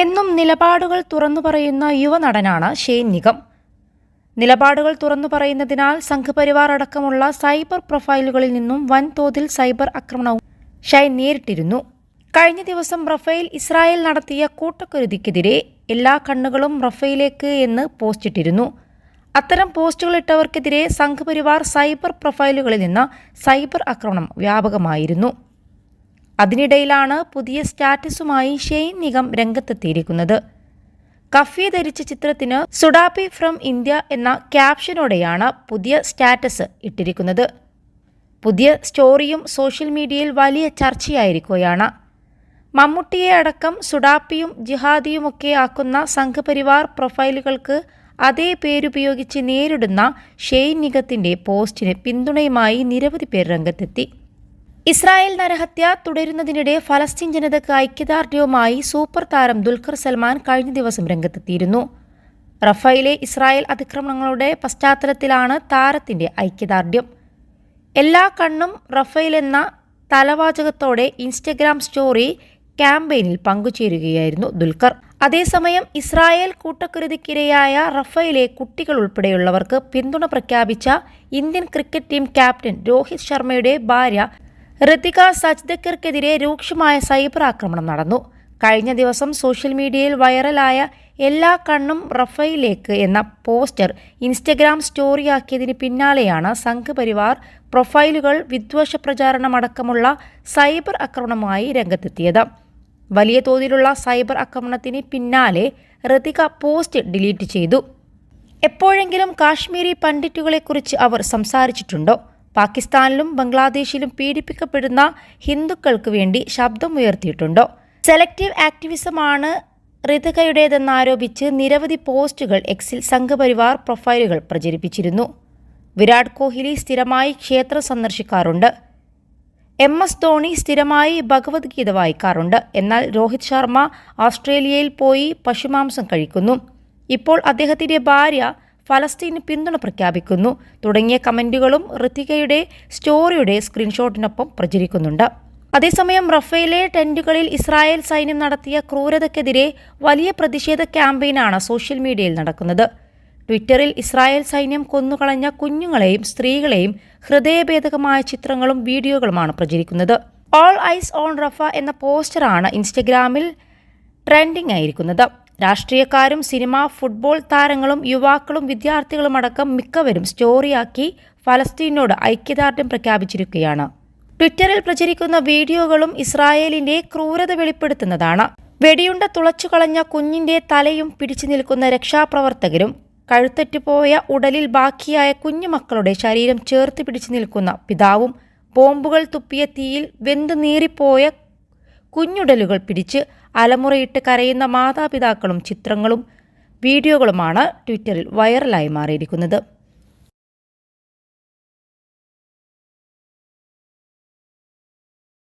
എന്നും നിലപാടുകൾ തുറന്നു പറയുന്ന യുവനടനാണ് ഷെയ്ൻ നിഗം. നിലപാടുകൾ തുറന്നു പറയുന്നതിനാൽ സംഘപരിവാർ അടക്കമുള്ള സൈബർ പ്രൊഫൈലുകളിൽ നിന്നും വൻതോതിൽ സൈബർ ആക്രമണവും ഷെയ്ൻ നേരിട്ടിരുന്നു. കഴിഞ്ഞ ദിവസം റഫേൽ ഇസ്രായേൽ നടത്തിയ കൂട്ടക്കുരുതിക്കെതിരെ എല്ലാ കണ്ണുകളും റഫേലിലേക്ക് എന്ന് പോസ്റ്റിട്ടിരുന്നു. അത്തരം പോസ്റ്റുകളിട്ടവർക്കെതിരെ സംഘപരിവാർ സൈബർ പ്രൊഫൈലുകളിൽ നിന്ന് സൈബർ ആക്രമണം വ്യാപകമായിരുന്നു. അതിനിടയിലാണ് പുതിയ സ്റ്റാറ്റസുമായി ഷെയ്ൻ നിഗം രംഗത്തെത്തിയിരിക്കുന്നത്. കഫ്യ ധരിച്ച ചിത്രത്തിന് സുഡാപ്പി ഫ്രം ഇന്ത്യ എന്ന ക്യാപ്ഷനോടെയാണ് പുതിയ സ്റ്റാറ്റസ് ഇട്ടിരിക്കുന്നത്. പുതിയ സ്റ്റോറിയും സോഷ്യൽ മീഡിയയിൽ വലിയ ചർച്ചയായിരിക്കുകയാണ്. മമ്മൂട്ടിയെ അടക്കം സുഡാപ്പിയും ജിഹാദിയുമൊക്കെ ആക്കുന്ന സംഘപരിവാർ പ്രൊഫൈലുകൾക്ക് അതേ പേരുപയോഗിച്ച് നേരിടുന്ന ഷെയ്ൻ നിഗത്തിന്റെ പോസ്റ്റിന് പിന്തുണയുമായി നിരവധി പേർ രംഗത്തെത്തി. ഇസ്രായേൽ നരഹത്യ തുടരുന്നതിനിടെ ഫലസ്തീൻ ജനതയ്ക്ക് ഐക്യദാർഢ്യവുമായി സൂപ്പർ താരം ദുൽഖർ സൽമാൻ കഴിഞ്ഞ ദിവസം രംഗത്തെത്തിയിരുന്നു. റഫേലിലെ ഇസ്രായേൽ അതിക്രമണങ്ങളുടെ പശ്ചാത്തലത്തിലാണ് താരത്തിന്റെ ഐക്യദാർഢ്യം. എല്ലാ കണ്ണും റഫേൽ എന്ന തലവാചകത്തോടെ ഇൻസ്റ്റഗ്രാം സ്റ്റോറി ക്യാമ്പയിനിൽ പങ്കുചേരുകയായിരുന്നു ദുൽഖർ. അതേസമയം ഇസ്രായേൽ കൂട്ടക്കുരുതിക്കിരയായ റഫേലിലെ കുട്ടികൾ ഉൾപ്പെടെയുള്ളവർക്ക് പിന്തുണ പ്രഖ്യാപിച്ച Indian cricket team captain Rohit ശർമ്മയുടെ ഭാര്യ ഋതിക സജ്ദക്കർക്കെതിരെ രൂക്ഷമായ സൈബർ ആക്രമണം നടന്നു. കഴിഞ്ഞ ദിവസം സോഷ്യൽ മീഡിയയിൽ വൈറലായ എല്ലാ കണ്ണും റഫേലിലേക്ക് എന്ന പോസ്റ്റർ ഇൻസ്റ്റഗ്രാം സ്റ്റോറിയാക്കിയതിന് പിന്നാലെയാണ് സംഘപരിവാർ പ്രൊഫൈലുകൾ വിദ്വേഷ പ്രചാരണമടക്കമുള്ള സൈബർ ആക്രമണവുമായി രംഗത്തെത്തിയത്. വലിയ തോതിലുള്ള സൈബർ ആക്രമണത്തിന് പിന്നാലെ ഋതിക പോസ്റ്റ് ഡിലീറ്റ് ചെയ്തു. എപ്പോഴെങ്കിലും കാശ്മീരി പണ്ഡിറ്റുകളെക്കുറിച്ച് അവർ സംസാരിച്ചിട്ടുണ്ടോ? പാകിസ്ഥാനിലും ബംഗ്ലാദേശിലും പീഡിപ്പിക്കപ്പെടുന്ന ഹിന്ദുക്കൾക്ക് വേണ്ടി ശബ്ദമുയർത്തിയിട്ടുണ്ടോ? സെലക്റ്റീവ് ആക്ടിവിസമാണ് ഋതികയുടേതെന്നാരോപിച്ച് നിരവധി പോസ്റ്റുകൾ എക്സിൽ സംഘപരിവാർ പ്രൊഫൈലുകൾ പ്രചരിപ്പിച്ചിരുന്നു. വിരാട് കോഹ്ലി സ്ഥിരമായി ക്ഷേത്രം സന്ദർശിക്കാറുണ്ട്. MS ധോണി സ്ഥിരമായി ഭഗവത്ഗീത വായിക്കാറുണ്ട്. എന്നാൽ രോഹിത് ശർമ്മ ഓസ്ട്രേലിയയിൽ പോയി പശുമാംസം കഴിക്കുന്നു. ഇപ്പോൾ അദ്ദേഹത്തിന്റെ ഭാര്യ ഫലസ്തീന് പിന്തുണ പ്രഖ്യാപിക്കുന്നു തുടങ്ങിയ കമന്റുകളും ഋതികയുടെ സ്റ്റോറിയുടെ സ്ക്രീൻഷോട്ടിനൊപ്പം പ്രചരിക്കുന്നുണ്ട്. അതേസമയം റഫേലിലെ ടെന്റുകളിൽ ഇസ്രായേൽ സൈന്യം നടത്തിയ ക്രൂരതയ്ക്കെതിരെ വലിയ പ്രതിഷേധ ക്യാമ്പയിനാണ് സോഷ്യൽ മീഡിയയിൽ നടക്കുന്നത്. ട്വിറ്ററിൽ ഇസ്രായേൽ സൈന്യം കൊന്നുകളഞ്ഞ കുഞ്ഞുങ്ങളെയും സ്ത്രീകളെയും ഹൃദയഭേദകമായ ചിത്രങ്ങളും വീഡിയോകളുമാണ് പ്രചരിക്കുന്നത്. ഓൾ ഐസ് ഓൺ റഫ എന്ന പോസ്റ്ററാണ് ഇൻസ്റ്റഗ്രാമിൽ ട്രെൻഡിംഗ് ആയിരിക്കുന്നത്. രാഷ്ട്രീയക്കാരും സിനിമ, ഫുട്ബോൾ താരങ്ങളും യുവാക്കളും വിദ്യാർത്ഥികളും അടക്കം മിക്കവരും സ്റ്റോറിയാക്കി ഫലസ്തീനോട് ഐക്യദാർഢ്യം പ്രഖ്യാപിച്ചിരിക്കുകയാണ്. ട്വിറ്ററിൽ പ്രചരിക്കുന്ന വീഡിയോകളും ഇസ്രായേലിന്റെ ക്രൂരത വെളിപ്പെടുത്തുന്നതാണ്. വെടിയുണ്ട തുളച്ചുകളഞ്ഞ കുഞ്ഞിന്റെ തലയും പിടിച്ചു നിൽക്കുന്ന രക്ഷാപ്രവർത്തകരും, കഴുത്തറ്റുപോയ ഉടലിൽ ബാക്കിയായ കുഞ്ഞുമക്കളുടെ ശരീരം ചേർത്ത് പിടിച്ചു നിൽക്കുന്ന പിതാവും, ബോംബുകൾ തുപ്പിയ തീയിൽ വെന്തു നീറിപ്പോയ കുഞ്ഞുടലുകൾ പിടിച്ച് അലമുറയിട്ട് കരയുന്ന മാതാപിതാക്കളും ചിത്രങ്ങളും വീഡിയോകളുമാണ് ട്വിറ്ററിൽ വൈറലായി മാറിയിരിക്കുന്നത്.